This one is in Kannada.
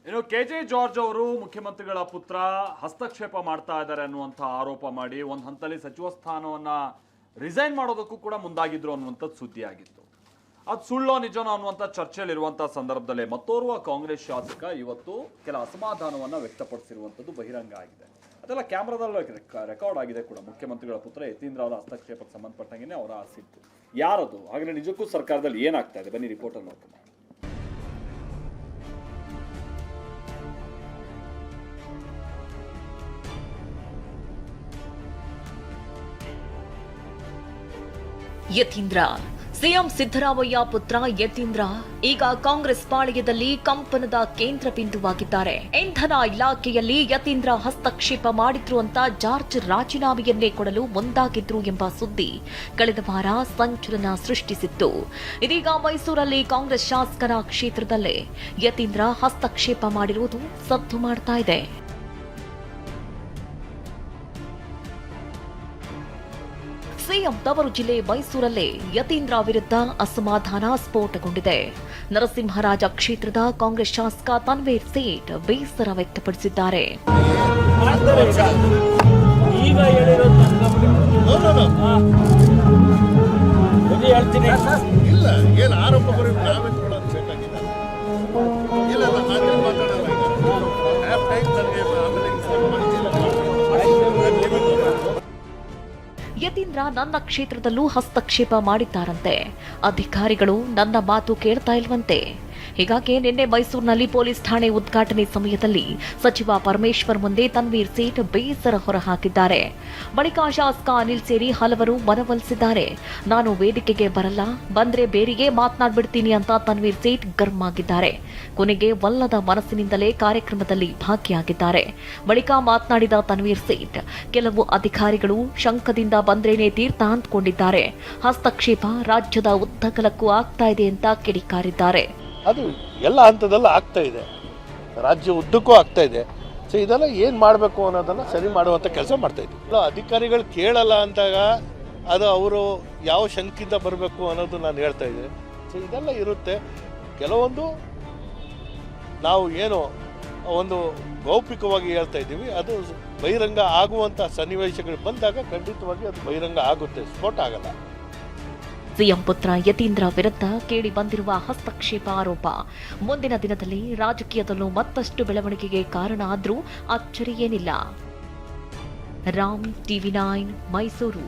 ಇನ್ನು ಕೆಜೆ ಜಾರ್ಜ್ ಅವರು ಮುಖ್ಯಮಂತ್ರಿಗಳ ಪುತ್ರ ಹಸ್ತಕ್ಷೇಪ ಮಾಡ್ತಾ ಇದ್ದಾರೆ ಅನ್ನುವಂಥ ಆರೋಪ ಮಾಡಿ ಒಂದು ಹಂತದಲ್ಲಿ ಸಚಿವ ಸ್ಥಾನವನ್ನ ರಿಸೈನ್ ಮಾಡೋದಕ್ಕೂ ಕೂಡ ಮುಂದಾಗಿದ್ರು ಅನ್ನುವಂಥದ್ದು ಸುದ್ದಿಯಾಗಿತ್ತು. ಅದು ಸುಳ್ಳೋ ನಿಜನೋ ಅನ್ನುವಂಥ ಚರ್ಚೆಯಲ್ಲಿರುವಂತಹ ಸಂದರ್ಭದಲ್ಲೇ ಮತ್ತೋರ್ವ ಕಾಂಗ್ರೆಸ್ ಶಾಸಕ ಇವತ್ತು ಕೆಲ ಅಸಮಾಧಾನವನ್ನ ವ್ಯಕ್ತಪಡಿಸಿರುವಂಥದ್ದು ಬಹಿರಂಗ ಆಗಿದೆ. ಅದೆಲ್ಲ ಕ್ಯಾಮ್ರಾದಲ್ಲಿ ರೆಕಾರ್ಡ್ ಆಗಿದೆ ಕೂಡ. ಮುಖ್ಯಮಂತ್ರಿಗಳ ಪುತ್ರ ಯತೀಂದ್ರ ಅವರ ಹಸ್ತಕ್ಷೇಪಕ್ಕೆ ಸಂಬಂಧಪಟ್ಟಂಗೆ ಅವರ ಆಸಿತ್ತು. ಯಾರದು? ಹಾಗಾದ್ರೆ ನಿಜಕ್ಕೂ ಸರ್ಕಾರದಲ್ಲಿ ಏನಾಗ್ತಾ ಇದೆ? ಬನ್ನಿ ರಿಪೋರ್ಟಲ್ಲಿ ನೋಡ್ಕೊಂಡು. ಯತೀಂದ್ರ ಸಿಎಂ ಸಿದ್ದರಾಮಯ್ಯ ಪುತ್ರ ಯತೀಂದ್ರ ಈಗ ಕಾಂಗ್ರೆಸ್ ಪಾಳೆಯದಲ್ಲಿ ಕಂಪನದ ಕೇಂದ್ರ ಬಿಂದುವಾಗಿದ್ದಾರೆ. ಇಂಧನ ಇಲಾಖೆಯಲ್ಲಿ ಯತೀಂದ್ರ ಹಸ್ತಕ್ಷೇಪ ಮಾಡಿದ್ರು ಅಂತ ಜಾರ್ಜ್ ರಾಜೀನಾಮೆಯನ್ನೇ ಕೊಡಲು ಮುಂದಾಗಿದ್ರು ಎಂಬ ಸುದ್ದಿ ಕಳೆದ ವಾರ ಸಂಚಲನ ಸೃಷ್ಟಿಸಿತ್ತು. ಇದೀಗ ಮೈಸೂರಲ್ಲಿ ಕಾಂಗ್ರೆಸ್ ಶಾಸಕರ ಕ್ಷೇತ್ರದಲ್ಲೇ ಯತೀಂದ್ರ ಹಸ್ತಕ್ಷೇಪ ಮಾಡಿರುವುದು ಸದ್ದು ಮಾಡ್ತಾ ಇದೆ. ಸಿಎಂ ತವರು ಜಿಲ್ಲೆ ಮೈಸೂರಲ್ಲೇ ಯತೀಂದ್ರ ವಿರುದ್ಧ ಅಸಮಾಧಾನ ಸ್ಫೋಟಗೊಂಡಿದೆ. ನರಸಿಂಹರಾಜ ಕ್ಷೇತ್ರದ ಕಾಂಗ್ರೆಸ್ ಶಾಸಕ ತನ್ವೀರ್ ಸೇಠ್ ಬೇಸರ ವ್ಯಕ್ತಪಡಿಸಿದ್ದಾರೆ. ಯತೀಂದ್ರ ನನ್ನ ಕ್ಷೇತ್ರದಲ್ಲೂ ಹಸ್ತಕ್ಷೇಪ ಮಾಡಿದ್ದಾರಂತೆ. ಅಧಿಕಾರಿಗಳು ನನ್ನ ಮಾತು ಕೇಳ್ತಾ ಇಲ್ವಂತೆ. ಹೀಗಾಗಿ ನಿನ್ನೆ ಮೈಸೂರಿನಲ್ಲಿ ಪೊಲೀಸ್ ಠಾಣೆ ಉದ್ಘಾಟನೆ ಸಮಯದಲ್ಲಿ ಸಚಿವ ಪರಮೇಶ್ವರ್ ಮುಂದೆ ತನ್ವೀರ್ ಸೇಠ್ ಬೇಸರ ಹೊರಹಾಕಿದ್ದಾರೆ. ಬಳಿಕ ಶಾಸಕ ಅನಿಲ್ ಸೇರಿ ಹಲವರು ಮನವೊಲಿಸಿದ್ದಾರೆ. ನಾನು ವೇದಿಕೆಗೆ ಬರಲ್ಲ, ಬಂದ್ರೆ ಬೇರೆಯೇ ಮಾತನಾಡ್ಬಿಡ್ತೀನಿ ಅಂತ ತನ್ವೀರ್ ಸೇಠ್ ಗರ್ಮ್ ಆಗಿದ್ದಾರೆ. ಕೊನೆಗೆ ಒಲ್ಲದ ಮನಸ್ಸಿನಿಂದಲೇ ಕಾರ್ಯಕ್ರಮದಲ್ಲಿ ಭಾಗಿಯಾಗಿದ್ದಾರೆ. ಬಳಿಕ ಮಾತನಾಡಿದ ತನ್ವೀರ್ ಸೇಠ್, ಕೆಲವು ಅಧಿಕಾರಿಗಳು ಶಂಕದಿಂದ ಬಂದ್ರೇನೆ ತೀರ್ಥ ಅಂದ್ಕೊಂಡಿದ್ದಾರೆ. ಹಸ್ತಕ್ಷೇಪ ರಾಜ್ಯದ ಉದ್ದಗಲಕ್ಕೂ ಆಗ್ತಾ ಇದೆ ಅಂತ ಕಿಡಿಕಾರಿದ್ದಾರೆ. ಅದು ಎಲ್ಲ ಹಂತದಲ್ಲೂ ಆಗ್ತಾ ಇದೆ, ರಾಜ್ಯ ಉದ್ದಕ್ಕೂ ಆಗ್ತಾ ಇದೆ. ಸೊ ಇದೆಲ್ಲ ಏನು ಮಾಡಬೇಕು ಅನ್ನೋದನ್ನು ಸರಿ ಮಾಡುವಂಥ ಕೆಲಸ ಮಾಡ್ತಾ ಇದ್ದೀವಿ. ಅಧಿಕಾರಿಗಳು ಕೇಳಲ್ಲ ಅಂದಾಗ ಅದು ಅವರು ಯಾವ ಶಂಕಿಂದ ಬರಬೇಕು ಅನ್ನೋದು ನಾನು ಹೇಳ್ತಾ ಇದ್ದೀನಿ. ಸೊ ಇದೆಲ್ಲ ಇರುತ್ತೆ. ಕೆಲವೊಂದು ನಾವು ಏನು ಒಂದು ಗೌಪ್ಯವಾಗಿ ಹೇಳ್ತಾ ಇದ್ದೀವಿ, ಅದು ಬಹಿರಂಗ ಆಗುವಂಥ ಸನ್ನಿವೇಶಗಳು ಬಂದಾಗ ಖಂಡಿತವಾಗಿ ಅದು ಬಹಿರಂಗ ಆಗುತ್ತೆ, ಸ್ಫೋಟ ಆಗಲ್ಲ. ಸಿಎಂ ಪುತ್ರ ಯತೀಂದ್ರ ವಿರುದ್ಧ ಕೇಳಿ ಬಂದಿರುವ ಹಸ್ತಕ್ಷೇಪ ಆರೋಪ ಮುಂದಿನ ದಿನದಲ್ಲಿ ರಾಜಕೀಯದಲ್ಲೂ ಮತ್ತಷ್ಟು ಬೆಳವಣಿಗೆಗೆ ಕಾರಣ ಆದ್ರೂ ಅಚ್ಚರಿಯೇನಿಲ್ಲ. ರಾಮ್, TV9 ಮೈಸೂರು.